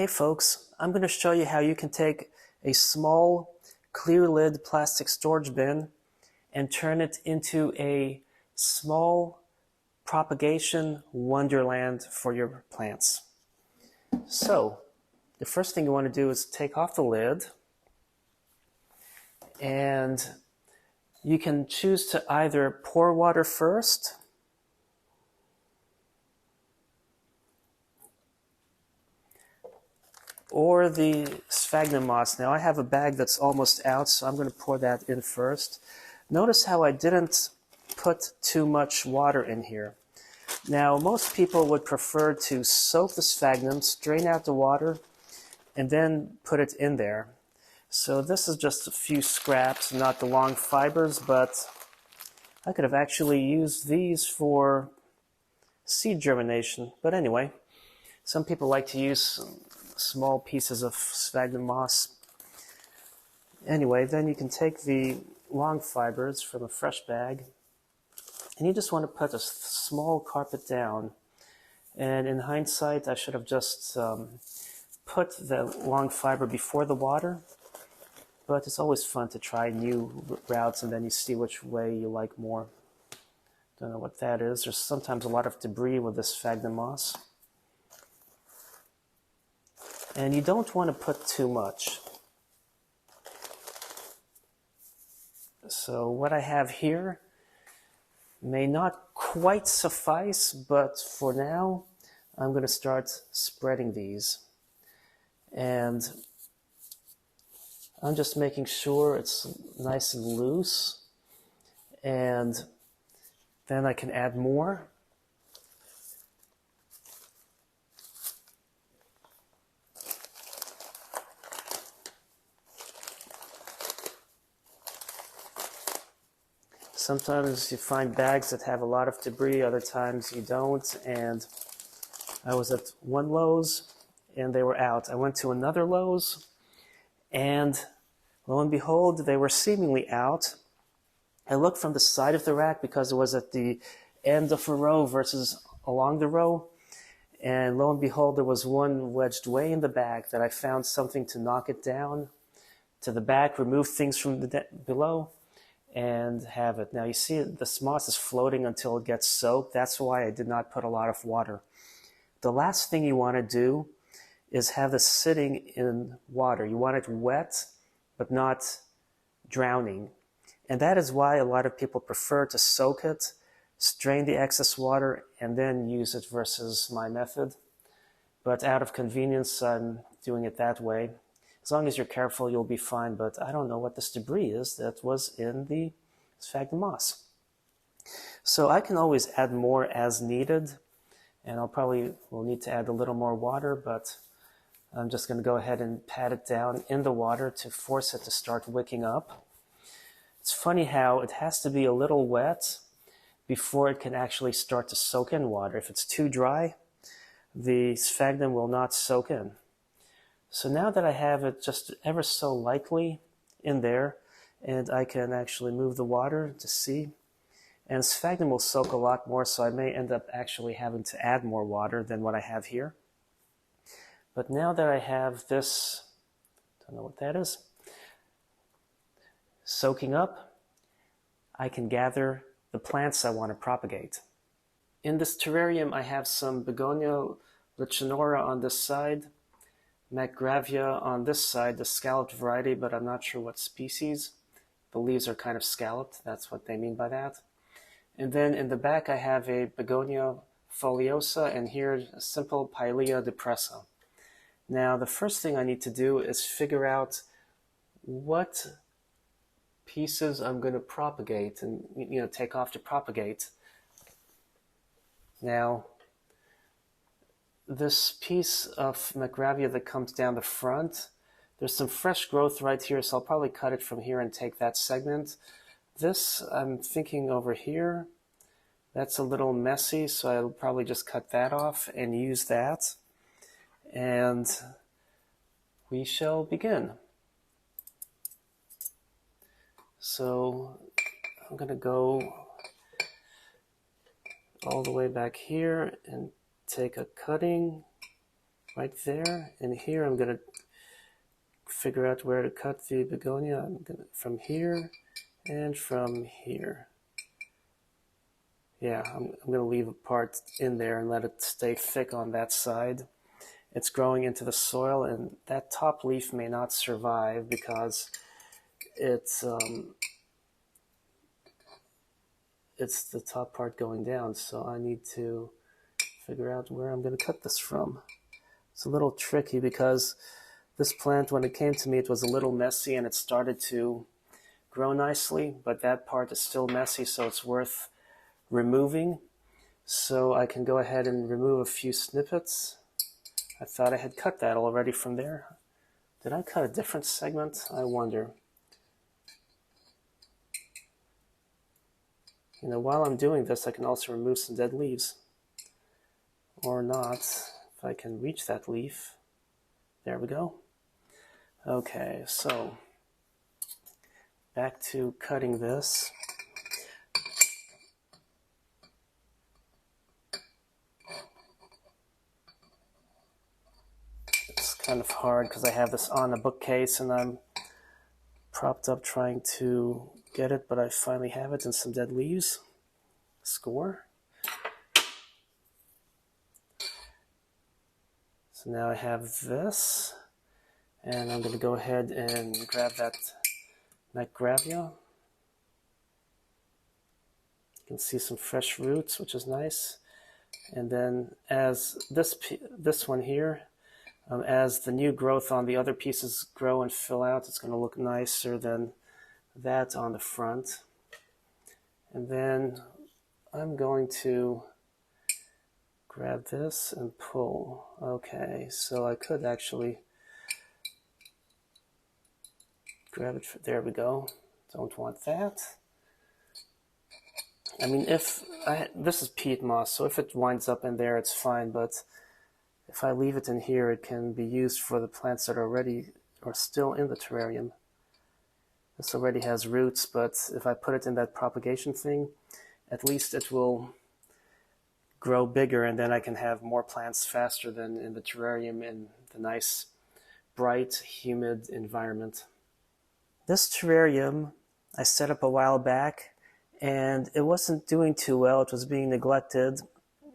Hey folks, I'm going to show you how you can take a small clear lid plastic storage bin and turn it into a small propagation wonderland for your plants. So, the first thing you want to do is take off the lid, and you can choose to either pour water first or the sphagnum moss. Now I have a bag that's almost out, so I'm going to pour that in first. Notice how I didn't put too much water in here. Now most people would prefer to soak the sphagnum, strain out the water, and then put it in there. So this is just a few scraps, not the long fibers, but I could have actually used these for seed germination. But anyway, some people like to use small pieces of sphagnum moss. Anyway, then you can take the long fibers from a fresh bag, and you just want to put a small carpet down. And in hindsight, I should have just put the long fiber before the water, but it's always fun to try new routes and then you see which way you like more. Don't know what that is. There's sometimes a lot of debris with this sphagnum moss. And you don't want to put too much. So what I have here may not quite suffice, but for now, I'm going to start spreading these. And I'm just making sure it's nice and loose, and then I can add more. Sometimes you find bags that have a lot of debris, other times you don't, and I was at one Lowe's and they were out. I went to another Lowe's and lo and behold, they were seemingly out. I looked from the side of the rack because it was at the end of a row versus along the row, and lo and behold, there was one wedged way in the back that I found something to knock it down to the back, remove things from the below, and have it. Now you see the moss is floating until it gets soaked. That's why I did not put a lot of water. The last thing you want to do is have this sitting in water. You want it wet, but not drowning. And that is why a lot of people prefer to soak it, strain the excess water, and then use it versus my method. But out of convenience, I'm doing it that way. As long as you're careful, you'll be fine, but I don't know what this debris is that was in the sphagnum moss. So I can always add more as needed, and I'll probably will need to add a little more water, but I'm just going to go ahead and pat it down in the water to force it to start wicking up. It's funny how it has to be a little wet before it can actually start to soak in water. If it's too dry, the sphagnum will not soak in. So now that I have it just ever so lightly in there, and I can actually move the water to see, and sphagnum will soak a lot more, so I may end up actually having to add more water than what I have here. But now that I have this, don't know what that is, soaking up, I can gather the plants I want to propagate. In this terrarium, I have some Begonia lichonera on this side, Macgravia on this side, the scalloped variety, but I'm not sure what species. The leaves are kind of scalloped, that's what they mean by that. And then in the back I have a Begonia foliosa, and here a simple Pilea depressa. Now the first thing I need to do is figure out what pieces I'm going to propagate and take off to propagate. Now this piece of Macgravia that comes down the front, there's some fresh growth right here, so I'll probably cut it from here and take that segment. This, I'm thinking over here, that's a little messy, so I'll probably just cut that off and use that. And we shall begin. So I'm going to go all the way back here and take a cutting right there. And here I'm going to figure out where to cut the begonia. From here and from here. Yeah, I'm going to leave a part in there and let it stay thick on that side. It's growing into the soil, and that top leaf may not survive because it's the top part going down. So I need to figure out where I'm going to cut this from. It's a little tricky because this plant, when it came to me, it was a little messy and it started to grow nicely, but that part is still messy, so it's worth removing. So I can go ahead and remove a few snippets. I thought I had cut that already from there. Did I cut a different segment? I wonder. You know, while I'm doing this, I can also remove some dead leaves. Or not, if I can reach that leaf. There we go. Okay, so back to cutting this. It's kind of hard because I have this on a bookcase and I'm propped up trying to get it, but I finally have it and some dead leaves. Score. So now I have this, and I'm going to go ahead and grab that Macgravia. You can see some fresh roots, which is nice. And then as this one here, as the new growth on the other pieces grow and fill out, it's going to look nicer than that on the front. And then I'm going to grab this and pull. Okay, so I could actually grab it. There we go. Don't want that. I mean, this is peat moss, so if it winds up in there, it's fine. But if I leave it in here, it can be used for the plants that are still in the terrarium. This already has roots, but if I put it in that propagation thing, at least it will grow bigger, and then I can have more plants faster than in the terrarium in the nice, bright, humid environment. This terrarium I set up a while back, and it wasn't doing too well. It was being neglected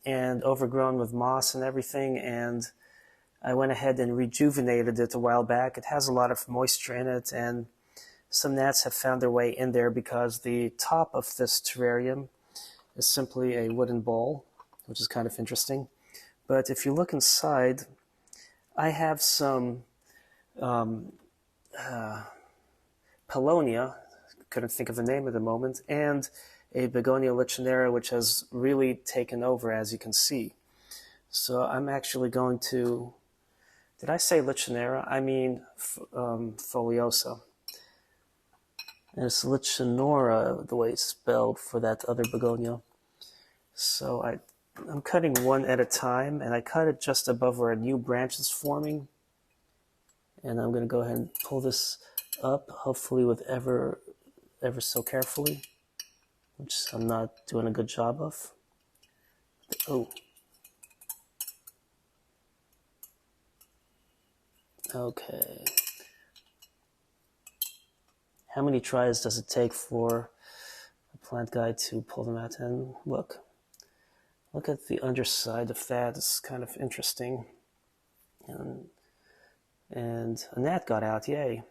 and overgrown with moss and everything, and I went ahead and rejuvenated it a while back. It has a lot of moisture in it, and some gnats have found their way in there because the top of this terrarium is simply a wooden bowl, which is kind of interesting. But if you look inside, I have some Pellonia, couldn't think of the name at the moment, and a Begonia lichonera, which has really taken over, as you can see. So I'm actually going to, did I say lichonera? I mean foliosa. And it's lichonera, the way it's spelled for that other Begonia. So I'm cutting one at a time, and I cut it just above where a new branch is forming. And I'm going to go ahead and pull this up, hopefully with ever so carefully, which I'm not doing a good job of. Oh. Okay. How many tries does it take for a plant guy to pull them out? And look at the underside of that. It's kind of interesting. And a gnat got out, yay.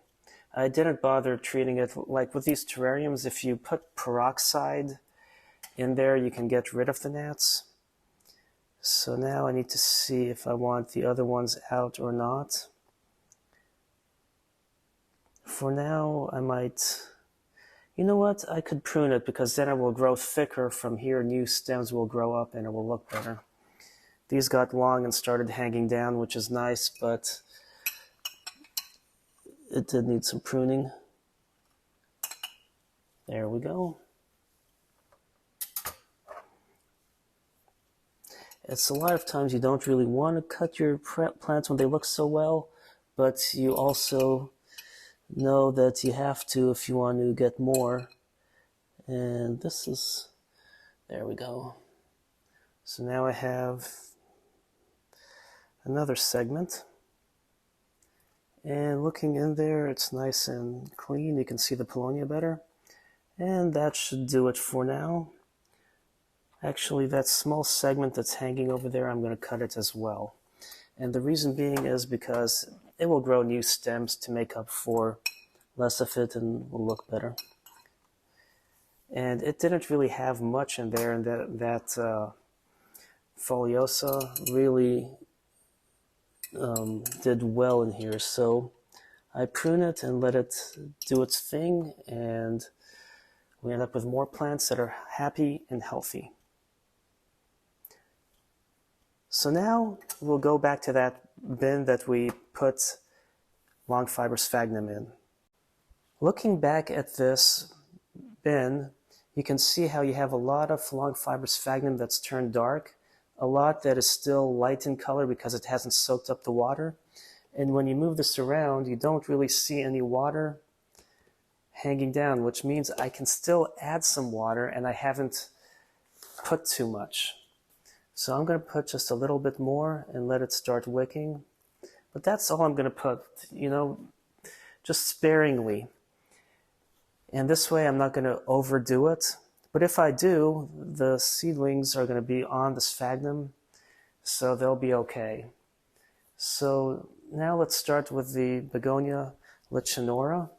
I didn't bother treating it. Like with these terrariums, if you put peroxide in there, you can get rid of the gnats. So now I need to see if I want the other ones out or not. For now, I might, you know what, I could prune it because then it will grow thicker from here. New stems will grow up and it will look better. These got long and started hanging down, which is nice, but it did need some pruning. There we go. It's a lot of times you don't really want to cut your plants when they look so well, but you also know that you have to if you want to get more. And this is, there we go. So now I have another segment. And looking in there, it's nice and clean. You can see the Pellonia better. And that should do it for now. Actually, that small segment that's hanging over there, I'm going to cut it as well. And the reason being is because it will grow new stems to make up for less of it and will look better. And it didn't really have much in there, and that foliosa really did well in here. So I prune it and let it do its thing, and we end up with more plants that are happy and healthy. So now we'll go back to that bin that we put long fiber sphagnum in. Looking back at this bin, you can see how you have a lot of long fiber sphagnum that's turned dark, a lot that is still light in color because it hasn't soaked up the water. And when you move this around, you don't really see any water hanging down, which means I can still add some water and I haven't put too much. So I'm going to put just a little bit more and let it start wicking. But that's all I'm going to put, just sparingly. And this way I'm not going to overdo it. But if I do, the seedlings are going to be on the sphagnum, so they'll be okay. So now let's start with the Begonia lichonera.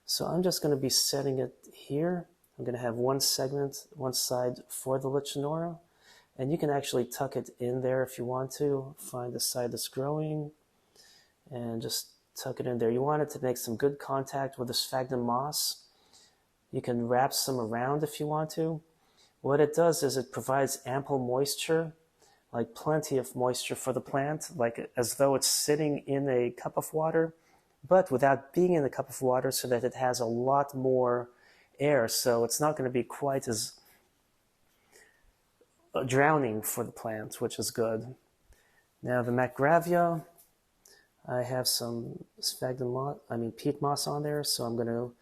So I'm just going to be setting it here. I'm going to have one segment, one side for the lichonera. And you can actually tuck it in there if you want to. Find the side that's growing and just tuck it in there. You want it to make some good contact with the sphagnum moss. You can wrap some around if you want to. What it does is it provides ample moisture, like plenty of moisture for the plant, like as though it's sitting in a cup of water, but without being in a cup of water, so that it has a lot more air. So it's not going to be quite as drowning for the plant, which is good. Now the Macgravia, I have some peat moss on there, so I'm going to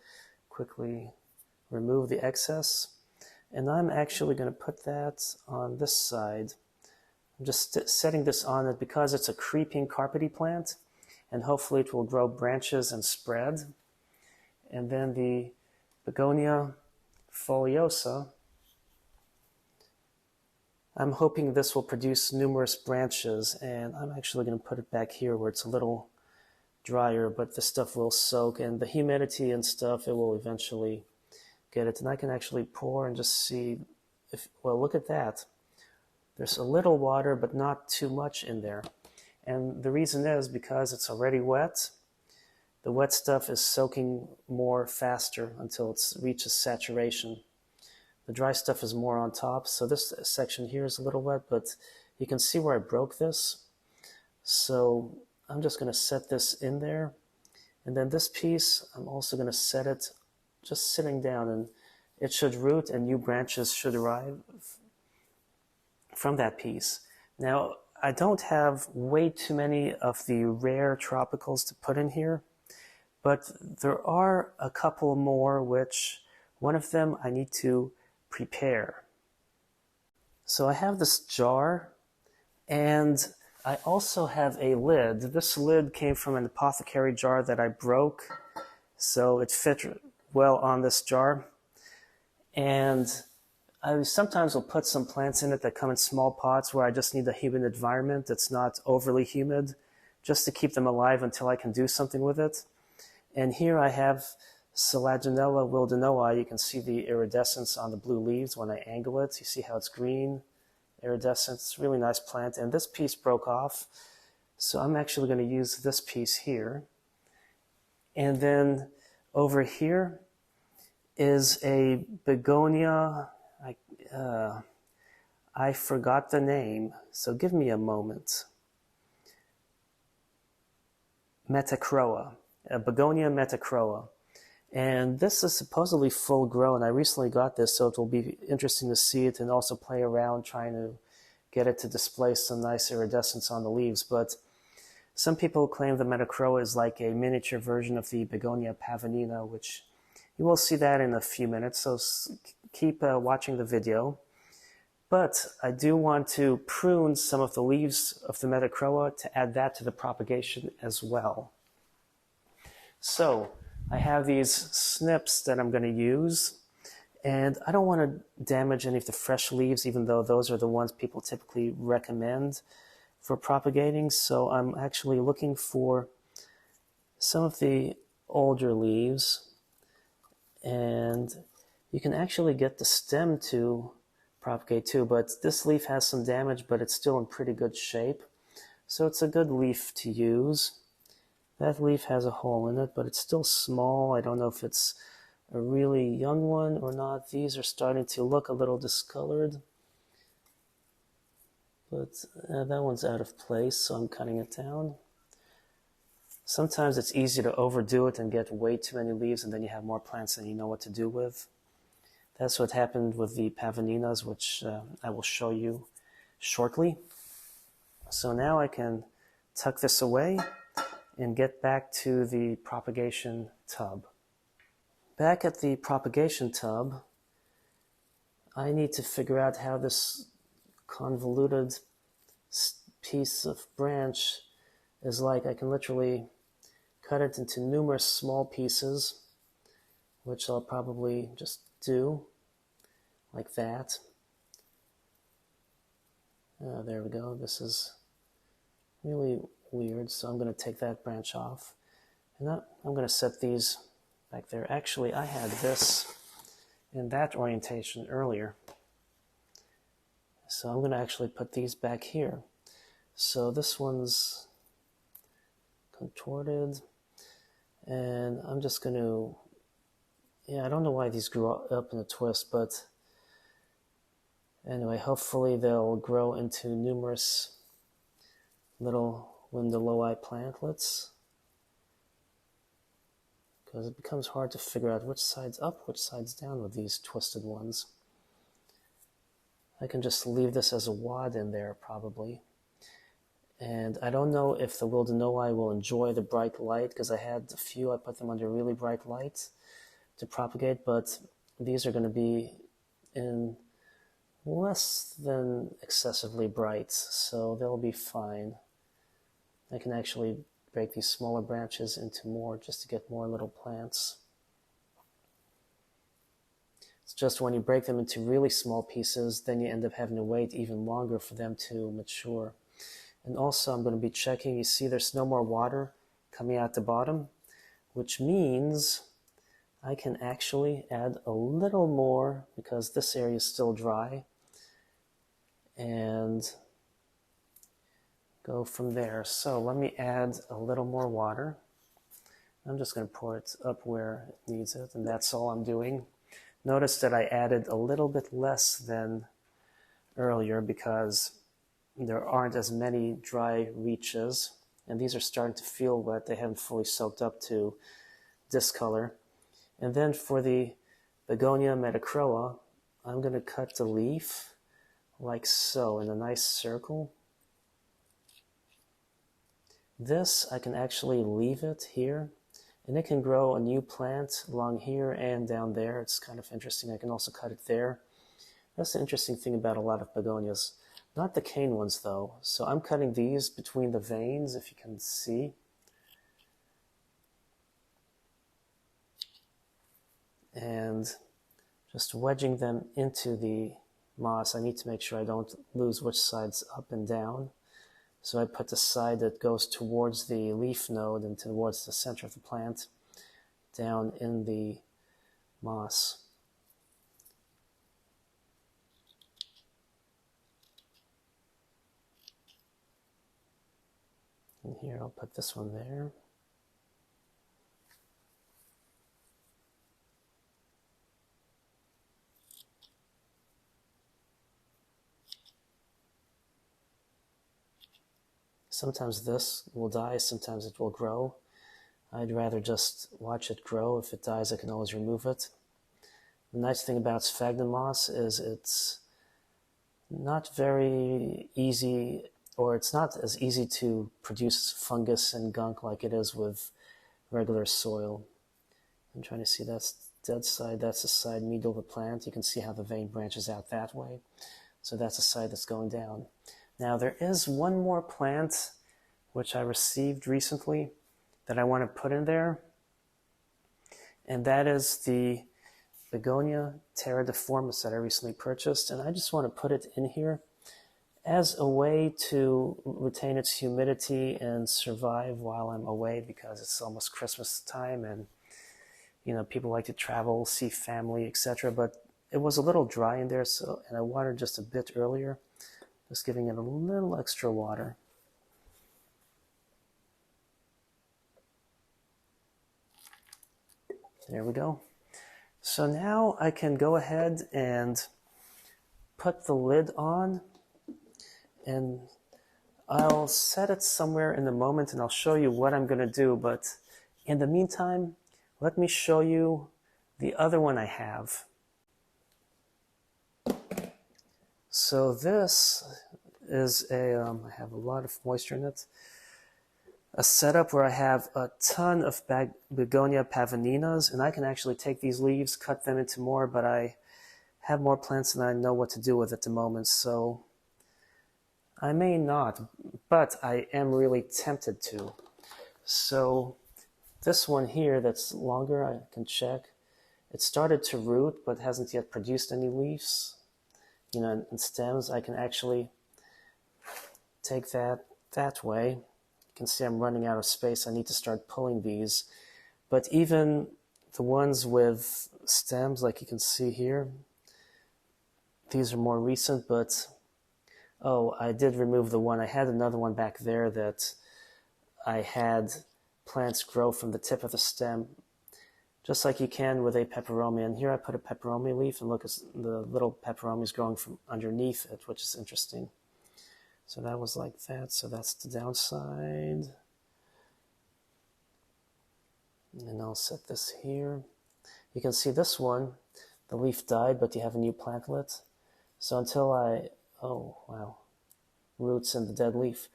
quickly remove the excess. And I'm actually going to put that on this side. I'm just setting this on it because it's a creeping carpety plant, and hopefully it will grow branches and spread. And then the Begonia foliosa, I'm hoping this will produce numerous branches, and I'm actually going to put it back here where it's a little drier, but the stuff will soak, and the humidity and stuff, it will eventually get it. And I can actually pour and just see if, well, look at that. There's a little water, but not too much in there. And the reason is because it's already wet. The wet stuff is soaking more faster until it reaches saturation. The dry stuff is more on top, so this section here is a little wet, but you can see where I broke this. So I'm just going to set this in there. And then this piece, I'm also going to set it just sitting down, and it should root and new branches should arrive from that piece. Now, I don't have way too many of the rare tropicals to put in here, but there are a couple more which, one of them I need to prepare. So I have this jar, and I also have a lid. This lid came from an apothecary jar that I broke, so it fit well on this jar. And I sometimes will put some plants in it that come in small pots where I just need a humid environment that's not overly humid, just to keep them alive until I can do something with it. And here I have Selaginella willdenowii. You can see the iridescence on the blue leaves when I angle it. You see how it's green, iridescent. It's a really nice plant. And this piece broke off, so I'm actually going to use this piece here. And then over here is a begonia. I forgot the name, so give me a moment. Metachroa, a Begonia metachroa. And this is supposedly full grown. I recently got this, so it will be interesting to see it and also play around trying to get it to display some nice iridescence on the leaves. But some people claim the metachroa is like a miniature version of the Begonia pavonina, which you will see that in a few minutes, so keep watching the video. But I do want to prune some of the leaves of the metachroa to add that to the propagation as well. So I have these snips that I'm going to use, and I don't want to damage any of the fresh leaves, even though those are the ones people typically recommend for propagating. So I'm actually looking for some of the older leaves, and you can actually get the stem to propagate too, but this leaf has some damage, but it's still in pretty good shape. So it's a good leaf to use. That leaf has a hole in it, but it's still small. I don't know if it's a really young one or not. These are starting to look a little discolored, but that one's out of place, so I'm cutting it down. Sometimes it's easy to overdo it and get way too many leaves, and then you have more plants than you know what to do with. That's what happened with the pavoninas, which I will show you shortly. So now I can tuck this away and get back to the propagation tub. Back at the propagation tub, I need to figure out how this convoluted piece of branch is like. I can literally cut it into numerous small pieces, which I'll probably just do like that. There we go. This is really weird, so I'm going to take that branch off. And I'm going to set these back there. Actually, I had this in that orientation earlier. So I'm going to actually put these back here. So this one's contorted, and I'm just going to, I don't know why these grew up in a twist, but anyway, hopefully they'll grow into numerous little willdenowii plantlets, because it becomes hard to figure out which side's up, which side's down with these twisted ones. I can just leave this as a wad in there probably. And I don't know if the willdenowii will enjoy the bright light, because I had a few, I put them under really bright light to propagate, but these are going to be in less than excessively bright, so they'll be fine. I can actually break these smaller branches into more just to get more little plants. It's just when you break them into really small pieces, then you end up having to wait even longer for them to mature. And also I'm going to be checking, you see there's no more water coming out the bottom, which means I can actually add a little more, because this area is still dry, and go from there. So let me add a little more water. I'm just going to pour it up where it needs it, and that's all I'm doing. Notice that I added a little bit less than earlier because there aren't as many dry reaches, and these are starting to feel wet. They haven't fully soaked up to discolor. And then for the Begonia metachroa, I'm going to cut the leaf like so in a nice circle. This, I can actually leave it here, and it can grow a new plant along here and down there. It's kind of interesting. I can also cut it there. That's the interesting thing about a lot of begonias. Not the cane ones though. So I'm cutting these between the veins, if you can see. And just wedging them into the moss. I need to make sure I don't lose which side's up and down. So I put the side that goes towards the leaf node and towards the center of the plant down in the moss. And here I'll put this one there. Sometimes this will die, sometimes it will grow. I'd rather just watch it grow. If it dies, I can always remove it. The nice thing about sphagnum moss is it's not very easy, or it's not as easy to produce fungus and gunk like it is with regular soil. I'm trying to see, that's dead side, that's the side medial of the plant. You can see how the vein branches out that way. So that's the side that's going down. Now there is one more plant which I received recently that I want to put in there, and that is the Begonia terradiformis that I recently purchased, and I just want to put it in here as a way to retain its humidity and survive while I'm away, because it's almost Christmas time and you know, people like to travel, see family, etc. But it was a little dry in there, so, and I watered just a bit earlier, just giving it a little extra water. There we go. So now I can go ahead and put the lid on, and I'll set it somewhere in a moment and I'll show you what I'm going to do. But in the meantime, let me show you the other one I have. So this is I have a lot of moisture in it, a setup where I have a ton of Begonia pavoninas, and I can actually take these leaves, cut them into more, but I have more plants than I know what to do with at the moment, so I may not, but I am really tempted to. So this one here that's longer, I can check. It started to root, but hasn't yet produced any leaves, you know, and stems. I can actually take that way. You can see I'm running out of space. I need to start pulling these. But even the ones with stems, like you can see here, these are more recent, but oh, I did remove the one. I had another one back there that I had plants grow from the tip of the stem, just like you can with a peperomia. And here I put a peperomia leaf, and look, the little peperomia is growing from underneath it, which is interesting. So that was like that. So that's the downside. And I'll set this here. You can see this one, the leaf died, but you have a new plantlet. So until oh wow, roots in the dead leaf.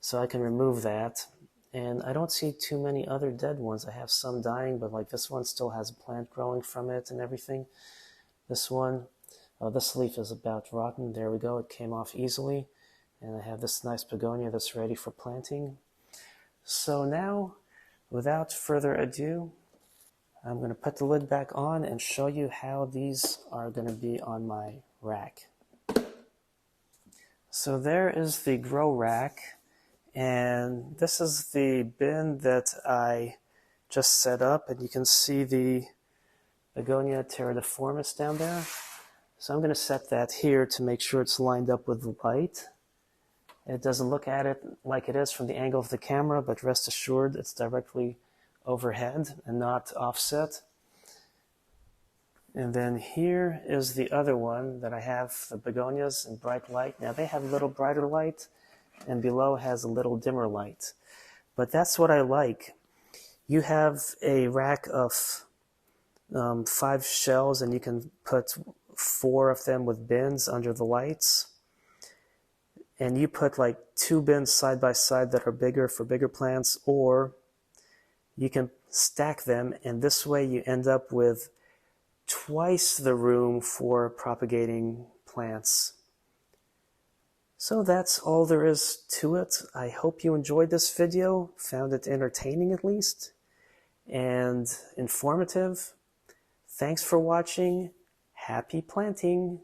So I can remove that. And I don't see too many other dead ones. I have some dying, but like this one still has a plant growing from it and everything. This one, oh, this leaf is about rotten. There we go, it came off easily. And I have this nice begonia that's ready for planting. So now, without further ado, I'm going to put the lid back on and show you how these are going to be on my rack. So there is the grow rack. And this is the bin that I just set up, and you can see the Begonia terradiformis down there. So I'm going to set that here to make sure it's lined up with the light. It doesn't look at it like it is from the angle of the camera, but rest assured it's directly overhead and not offset. And then here is the other one that I have, the begonias in bright light. Now they have a little brighter light, and below has a little dimmer light. But that's what I like. You have a rack of 5 shelves, and you can put 4 of them with bins under the lights. And you put like 2 bins side by side that are bigger for bigger plants, or you can stack them, and this way you end up with twice the room for propagating plants. So that's all there is to it. I hope you enjoyed this video, found it entertaining at least, and informative. Thanks for watching. Happy planting!